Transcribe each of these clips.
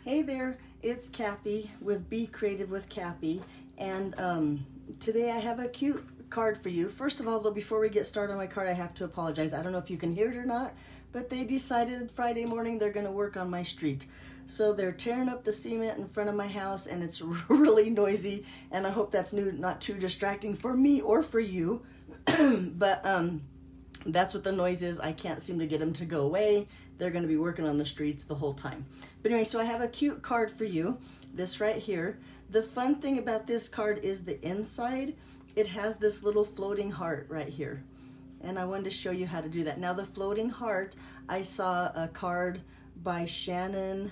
Hey there, it's Kathy with Be Creative with Kathy, and today I have a cute card for you. First of all, though, before we get started on my card, I have to apologize. I don't know if you can hear it or not, but they decided Friday morning they're going to work on my street. So they're tearing up the cement in front of my house, and it's really noisy, and I hope that's not too distracting for me or for you. But that's what the noise is. I can't seem to get them to go away. They're going to be working on the streets the whole time. But anyway, so I have a cute card for you. This right here. The fun thing about this card is the inside. It has this little floating heart right here. And I wanted to show you how to do that. Now the floating heart, I saw a card by Shannon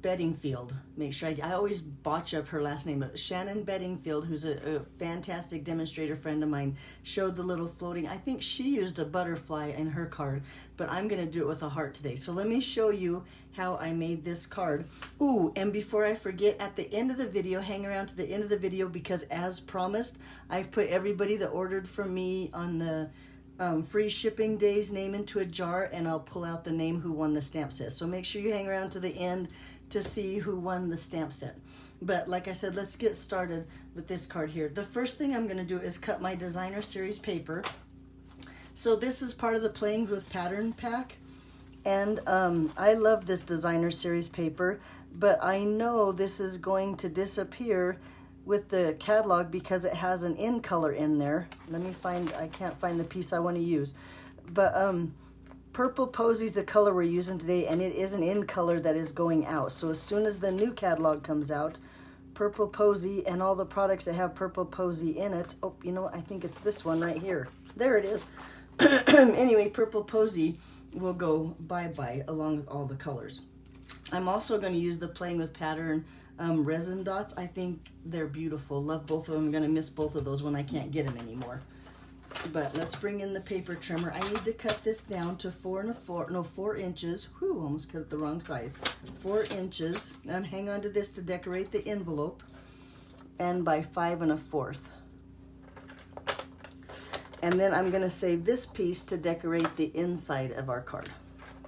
Bedingfield. Make sure I always botch up her last name, but Shannon Bedingfield, who's a fantastic demonstrator friend of mine, showed the little floating. I think she used a butterfly in her card, but I'm going to do it with a heart today. So let me show you how I made this card. Ooh, and before I forget, at the end of the video, hang around to the end of the video, because as promised, I've put everybody that ordered from me on the free shipping day's name into a jar, and I'll pull out the name who won the stamp set. So make sure you hang around to the end to see who won the stamp set. But like I said, let's get started with this card here. The first thing I'm going to do is cut my designer series paper. So this is part of the Playing with Pattern pack, and I love this designer series paper, but I know this is going to disappear with the catalog because it has an in color in there. Let me find, I can't find the piece I want to use, but Purple Posy is the color we're using today, and it is an in color that is going out. So as soon as the new catalog comes out, Purple Posy and all the products that have Purple Posy in it, oh, you know, I think it's this one right here. There it is. Anyway, Purple Posy will go bye-bye along with all the colors. I'm also going to use the Playing with Pattern resin dots. I think they're beautiful. Love both of them. I'm going to miss both of those when I can't get them anymore. But let's bring in the paper trimmer. I need to cut this down to 4 inches. Whew, almost cut it the wrong size. 4 inches. And hang on to this to decorate the envelope. And by 5 1/4. And then I'm going to save this piece to decorate the inside of our card.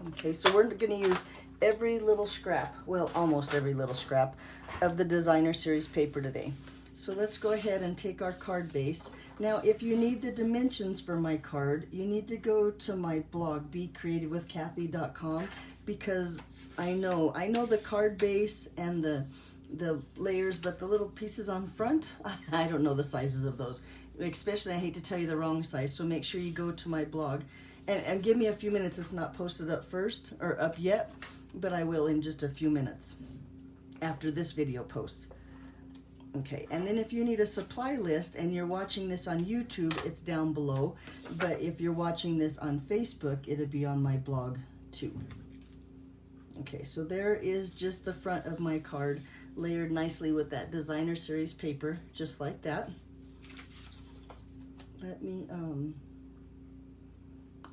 Okay, so we're going to use every little scrap, well, almost every little scrap of the designer series paper today. So let's go ahead and take our card base. Now, if you need the dimensions for my card, you need to go to my blog, becreativewithkathy.com, because I know the card base and the layers, but the little pieces on front, I don't know the sizes of those. Especially, I hate to tell you the wrong size, so make sure you go to my blog. And give me a few minutes. It's not posted up first, or up yet, but I will in just a few minutes after this video posts. Okay, and then if you need a supply list and you're watching this on YouTube, it's down below. But if you're watching this on Facebook, it'll be on my blog too. Okay, so there is just the front of my card layered nicely with that designer series paper, just like that. Let me,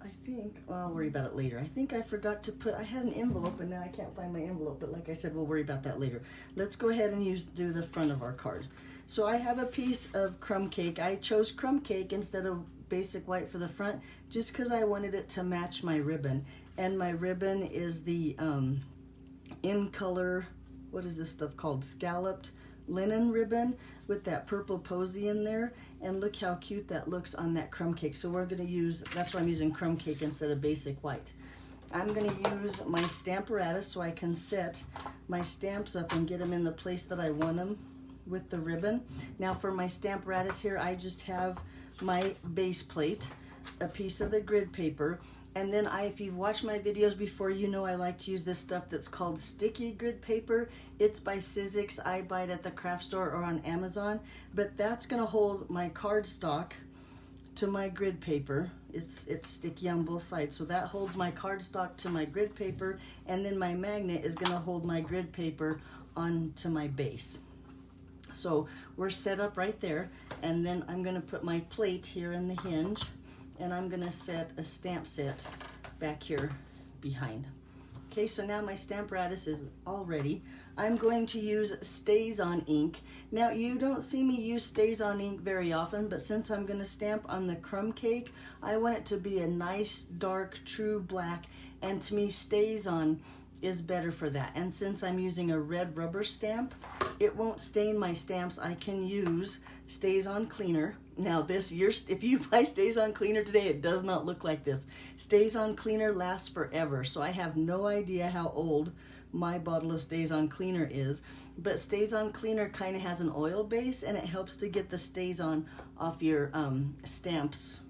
I think, well, I'll worry about it later. I think I forgot to put, I had an envelope and now I can't find my envelope, but like I said, we'll worry about that later. Let's go ahead and do the front of our card. So I have a piece of crumb cake. I chose crumb cake instead of basic white for the front, just because I wanted it to match my ribbon. And my ribbon is the in color, what is this stuff called? Scalloped linen ribbon with that Purple Posy in there, and look how cute that looks on that crumb cake. So we're going to use, that's why I'm using crumb cake instead of basic white. I'm going to use my stamparatus so I can set my stamps up and get them in the place that I want them with the ribbon. Now for my stamparatus here, I just have my base plate, a piece of the grid paper, and then if you've watched my videos before, you know I like to use this stuff that's called sticky grid paper. It's by Sizzix. I buy it at the craft store or on Amazon. But that's going to hold my cardstock to my grid paper. It's sticky on both sides. So that holds my cardstock to my grid paper. And then my magnet is going to hold my grid paper onto my base. So we're set up right there. And then I'm going to put my plate here in the hinge. And I'm going to set a stamp set back here behind. Okay, so now my stamparatus is all ready. I'm going to use Stays On ink. Now, you don't see me use Stays On ink very often, but since I'm going to stamp on the crumb cake, I want it to be a nice, dark, true black. And to me, Stays On is better for that. And since I'm using a red rubber stamp, it won't stain my stamps. I can use Stays On Cleaner. Now this, if you buy Stays On Cleaner today, it does not look like this. Stays On Cleaner lasts forever, so I have no idea how old my bottle of Stays On Cleaner is, but Stays On Cleaner kind of has an oil base, and it helps to get the Stays On off your stamps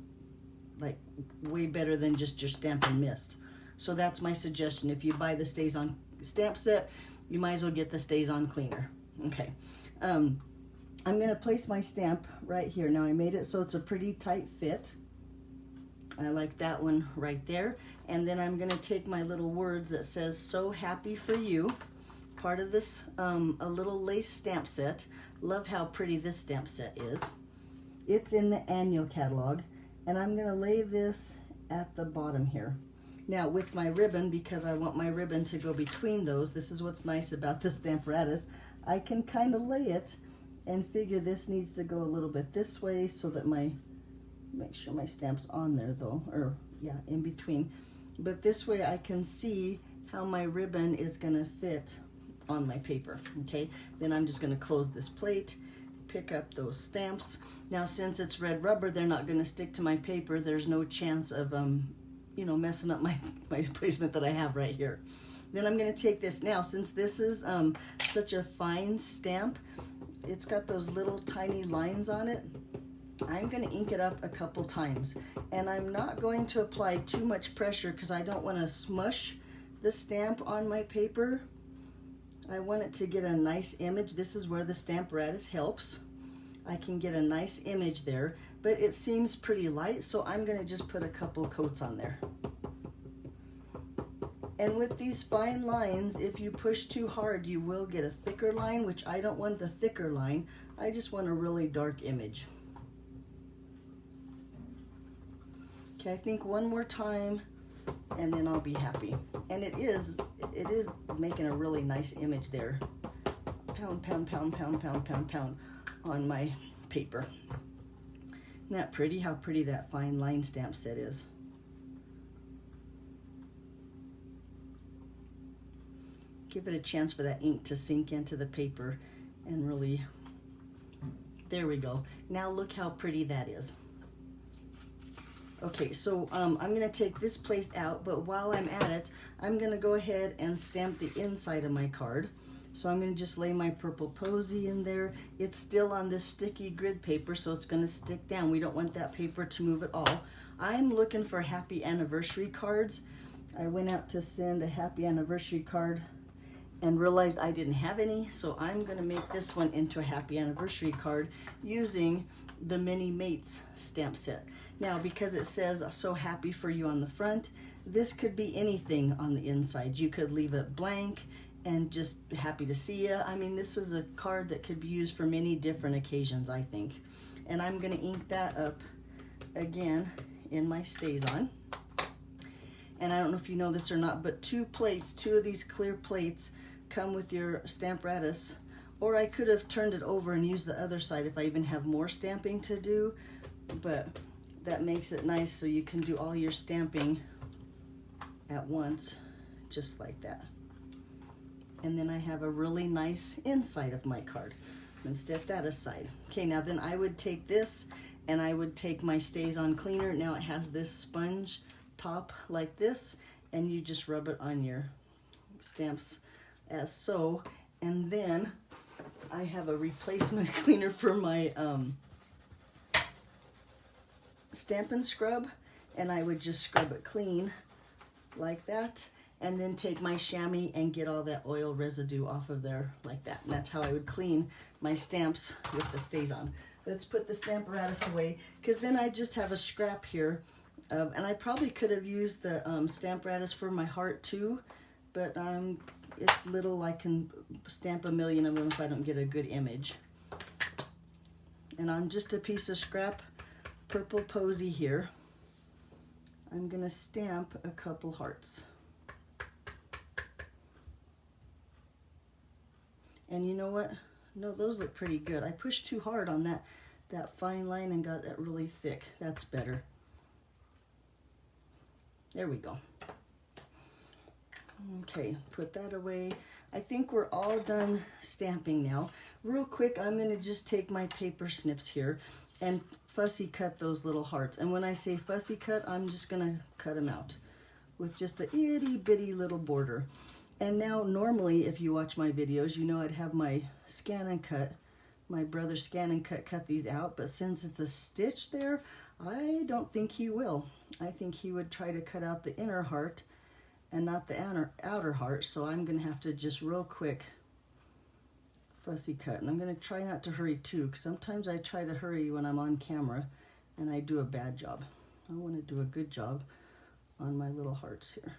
like way better than just your Stampin' Mist. So that's my suggestion. If you buy the Stays On stamp set, you might as well get the Stays On Cleaner. Okay, I'm gonna place my stamp right here. Now I made it so it's a pretty tight fit. I like that one right there. And then I'm gonna take my little words that says "So Happy for You," part of this a little lace stamp set. Love how pretty this stamp set is. It's in the annual catalog, and I'm gonna lay this at the bottom here. Now with my ribbon, because I want my ribbon to go between those, this is what's nice about the Stamparatus, I can kind of lay it and figure this needs to go a little bit this way so that make sure my stamp's on there though, or yeah, in between. But this way I can see how my ribbon is gonna fit on my paper, okay? Then I'm just gonna close this plate, pick up those stamps. Now since it's red rubber, they're not gonna stick to my paper. There's no chance of, you know, messing up my placement that I have right here. Then I'm gonna take this, now since this is such a fine stamp, it's got those little tiny lines on it, I'm gonna ink it up a couple times. And I'm not going to apply too much pressure because I don't wanna smush the stamp on my paper. I want it to get a nice image. This is where the Stamparatus helps. I can get a nice image there, but it seems pretty light, so I'm gonna just put a couple coats on there. And with these fine lines, if you push too hard, you will get a thicker line, which I don't want the thicker line. I just want a really dark image. Okay, I think one more time, and then I'll be happy. And it is making a really nice image there. Pound, pound, pound, pound, pound, pound, pound on my paper. Isn't that pretty? How pretty that fine line stamp set is. Give it a chance for that ink to sink into the paper and really, there we go. Now look how pretty that is. Okay, so I'm gonna take this place out, but while I'm at it, I'm gonna go ahead and stamp the inside of my card. So I'm gonna just lay my purple posy in there. It's still on this sticky grid paper, so it's gonna stick down. We don't want that paper to move at all. I'm looking for happy anniversary cards. I went out to send a happy anniversary card and realized I didn't have any, so I'm gonna make this one into a happy anniversary card using the Mini Mates stamp set. Now, because it says "So Happy for You" on the front, this could be anything on the inside. You could leave it blank and just "Happy to see ya." I mean, this was a card that could be used for many different occasions, I think. And I'm gonna ink that up again in my Stays On. And I don't know if you know this or not, but two of these clear plates come with your Stamparatus. Or I could have turned it over and used the other side if I even have more stamping to do, but that makes it nice so you can do all your stamping at once, just like that. And then I have a really nice inside of my card. I'm gonna step that aside. Okay, now then I would take this and I would take my Stays On cleaner. Now it has this sponge top like this, and you just rub it on your stamps as so. And then I have a replacement cleaner for my Stampin' Scrub, and I would just scrub it clean like that, and then take my chamois and get all that oil residue off of there like that. And that's how I would clean my stamps with the Stays On. Let's put the Stamparatus away, because then I just have a scrap here. And I probably could have used the Stamparatus for my heart too, but it's little. I can stamp a million of them if I don't get a good image. And on just a piece of scrap purple posy here, I'm gonna stamp a couple hearts. And you know what? No, those look pretty good. I pushed too hard on that fine line and got that really thick. That's better. There we go. Okay, put that away. I think we're all done stamping now. Real quick, I'm going to just take my paper snips here and fussy cut those little hearts. And when I say fussy cut, I'm just going to cut them out with just a itty bitty little border. And now normally if you watch my videos, you know I'd have my scan and cut, my brother scan and cut these out. But since it's a stitch there, I don't think he will. I think he would try to cut out the inner heart and not the outer heart. So I'm going to have to just real quick fussy cut. And I'm going to try not to hurry too, because sometimes I try to hurry when I'm on camera and I do a bad job. I want to do a good job on my little hearts here.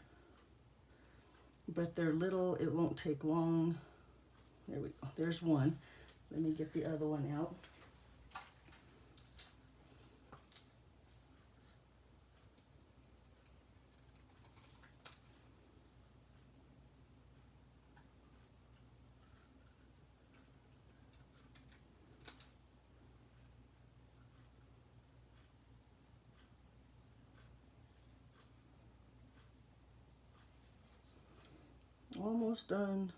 But they're little, it won't take long. There we go, there's one. Let me get the other one out. Almost done.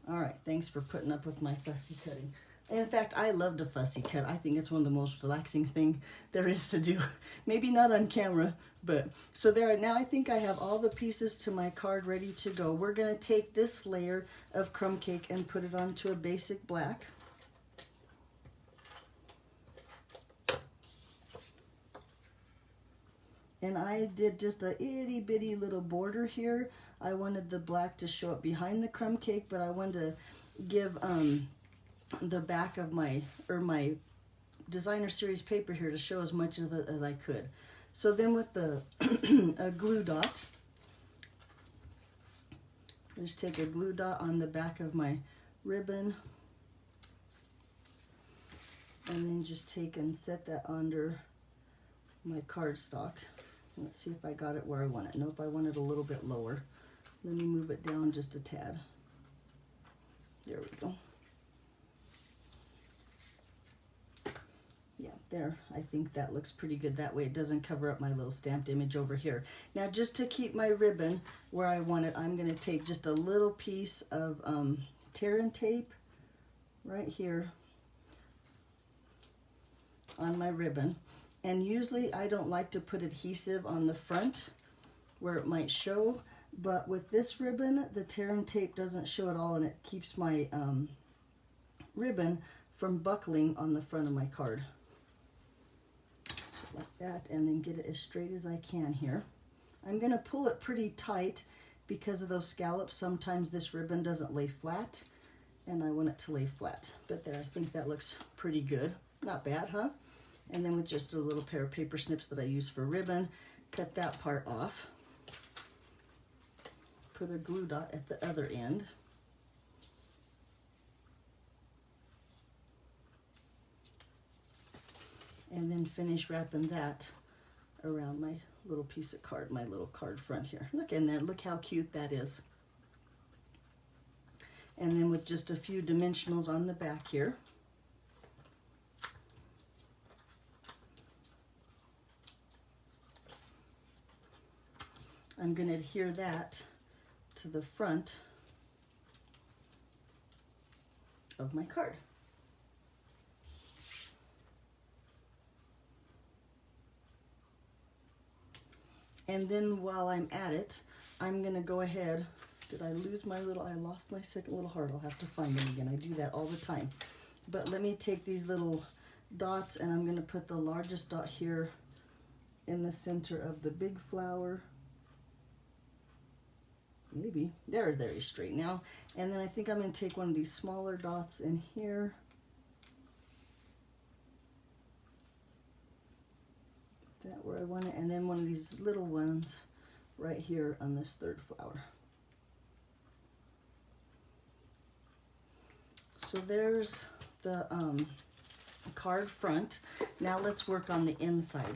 All right, thanks for putting up with my fussy cutting. In fact, I love to fussy cut. I think it's one of the most relaxing thing there is to do. Maybe not on camera, but so there. Now I think I have all the pieces to my card ready to go. We're gonna take this layer of crumb cake and put it onto a basic black. And I did just a itty bitty little border here. I wanted the black to show up behind the crumb cake, but I wanted to give the back of my designer series paper here to show as much of it as I could. So then with the a glue dot, just take a glue dot on the back of my ribbon, and then just take and set that under my cardstock. Let's see if I got it where I want it. Nope, I want it a little bit lower. Let me move it down just a tad. There we go. Yeah, there. I think that looks pretty good. That way it doesn't cover up my little stamped image over here. Now just to keep my ribbon where I want it, I'm going to take just a little piece of tear and tape right here on my ribbon. And usually I don't like to put adhesive on the front where it might show, but with this ribbon, the tear and tape doesn't show at all, and it keeps my ribbon from buckling on the front of my card. So like that, and then get it as straight as I can here. I'm gonna pull it pretty tight because of those scallops. Sometimes this ribbon doesn't lay flat, and I want it to lay flat. But there, I think that looks pretty good. Not bad, huh? And then with just a little pair of paper snips that I use for ribbon, cut that part off. Put a glue dot at the other end. And then finish wrapping that around my little piece of card, my little card front here. Look in there, look how cute that is. And then with just a few dimensionals on the back here. I'm going to adhere that to the front of my card. And then while I'm at it, I'm going to go ahead. Did I lose my little, I lost my second little heart. I'll have to find them again. I do that all the time. But let me take these little dots, and I'm going to put the largest dot here in the center of the big flower. Maybe. They're very straight now. And then I think I'm going to take one of these smaller dots in here. Put that where I want it. And then one of these little ones right here on this third flower. So there's the card front. Now let's work on the inside.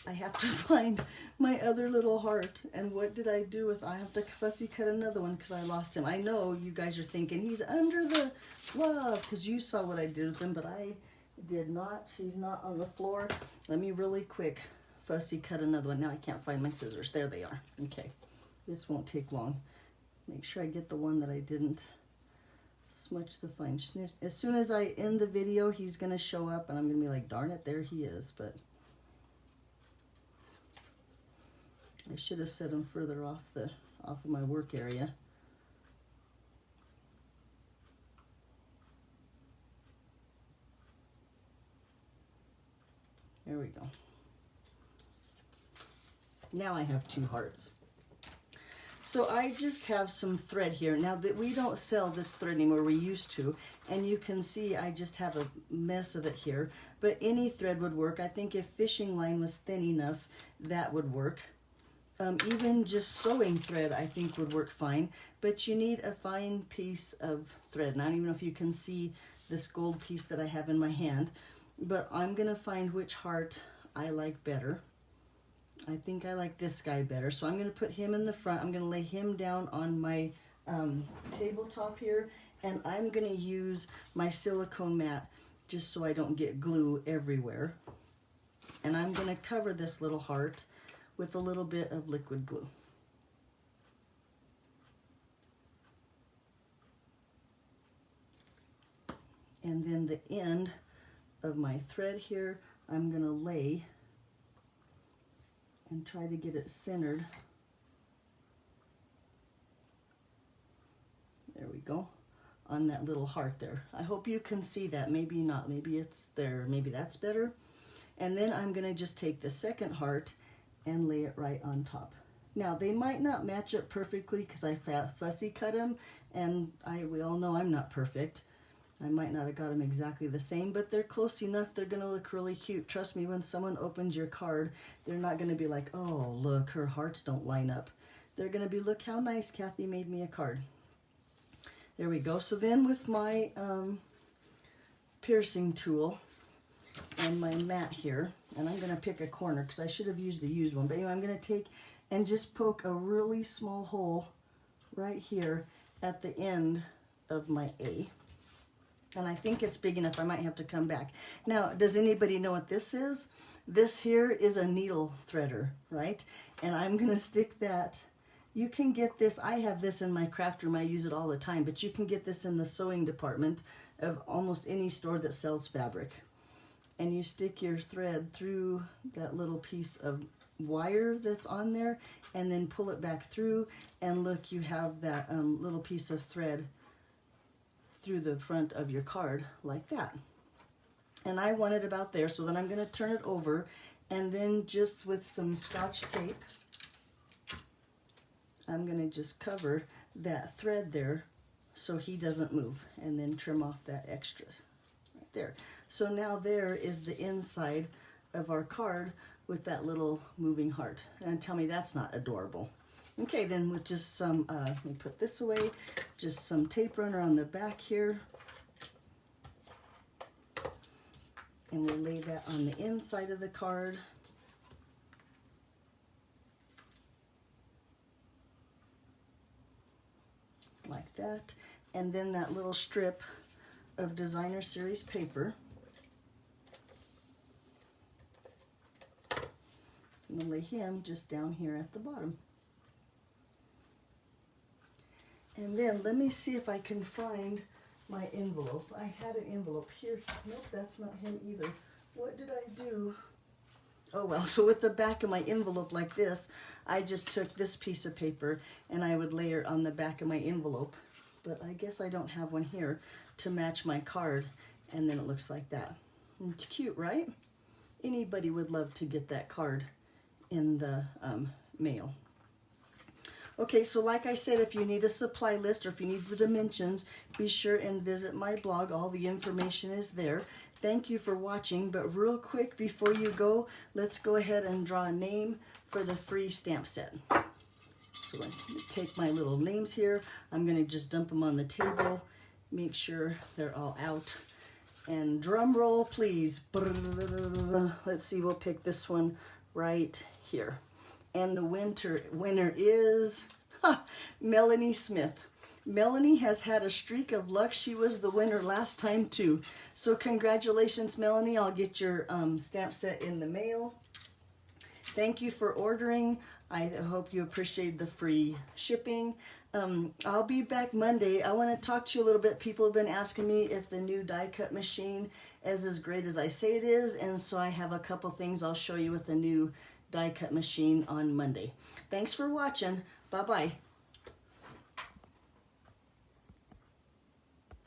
I have to find my other little heart. And what did I do with, I have to fussy cut another one because I lost him. I know you guys are thinking he's under the glove because you saw what I did with him, but I did not. He's not on the floor. Let me really quick fussy cut another one. Now I can't find my scissors. There they are. Okay. This won't take long. Make sure I get the one that I didn't smudge the fine snitch. As soon as I end the video, he's going to show up and I'm going to be like, darn it, there he is. But I should have set him further off of my work area. There we go. Now I have 2 hearts. So I just have some thread here. Now that we don't sell this thread anymore, we used to, and you can see I just have a mess of it here, but any thread would work. I think if fishing line was thin enough, that would work. Even just sewing thread I think would work fine, but you need a fine piece of thread. And I don't even know if you can see this gold piece that I have in my hand, but I'm gonna find which heart I like better. I think I like this guy better, so I'm going to put him in the front. I'm going to lay him down on my tabletop here, and I'm going to use my silicone mat just so I don't get glue everywhere. And I'm going to cover this little heart with a little bit of liquid glue. And then the end of my thread here, I'm going to lay and try to get it centered. There we go, on that little heart there. I hope you can see that. Maybe not, maybe it's there, maybe that's better. And then I'm gonna just take the second heart and lay it right on top. Now they might not match up perfectly because I fussy cut them, and we all know I'm not perfect. I might not have got them exactly the same, but they're close enough. They're going to look really cute. Trust me, when someone opens your card, they're not going to be like, oh, look, her hearts don't line up. They're going to be, look how nice Kathy made me a card. There we go. So then with my piercing tool and my mat here, and I'm going to pick a corner because I should have used a used one. But anyway, I'm going to take and just poke a really small hole right here at the end of my A. And I think it's big enough. I might have to come back. Now, does anybody know what this is? This here is a needle threader, right? And I'm going to stick that. You can get this. I have this in my craft room. I use it all the time. But you can get this in the sewing department of almost any store that sells fabric. And you stick your thread through that little piece of wire that's on there and then pull it back through. And look, you have that little piece of thread through the front of your card like that. And I want it about there, so then I'm going to turn it over, and then just with some Scotch tape I'm going to just cover that thread there so he doesn't move, and then trim off that extra right there. So now there is the inside of our card with that little moving heart, and tell me that's not adorable. Okay, then with just some, let me put this away, just some tape runner on the back here. And we'll lay that on the inside of the card. Like that. And then that little strip of Designer Series paper. I'm gonna lay him just down here at the bottom. And then let me see if I can find my envelope. I had an envelope here. Nope, that's not him either. What did I do? Oh well, so with the back of my envelope like this, I just took this piece of paper and I would layer on the back of my envelope. But I guess I don't have one here to match my card, and then it looks like that. It's cute, right? Anybody would love to get that card in the mail. Okay, so like I said, if you need a supply list or if you need the dimensions, be sure and visit my blog. All the information is there. Thank you for watching, but real quick before you go, let's go ahead and draw a name for the free stamp set. So I'm going to take my little names here. I'm going to just dump them on the table, make sure they're all out. And drum roll, please. Let's see, we'll pick this one right here. And the winner is Melanie Smith. Melanie has had a streak of luck. She was the winner last time too. So congratulations, Melanie. I'll get your stamp set in the mail. Thank you for ordering. I hope you appreciate the free shipping. I'll be back Monday. I want to talk to you a little bit. People have been asking me if the new die cut machine is as great as I say it is, and so I have a couple things I'll show you with the new die cut machine on Monday. Thanks for watching. Bye-bye.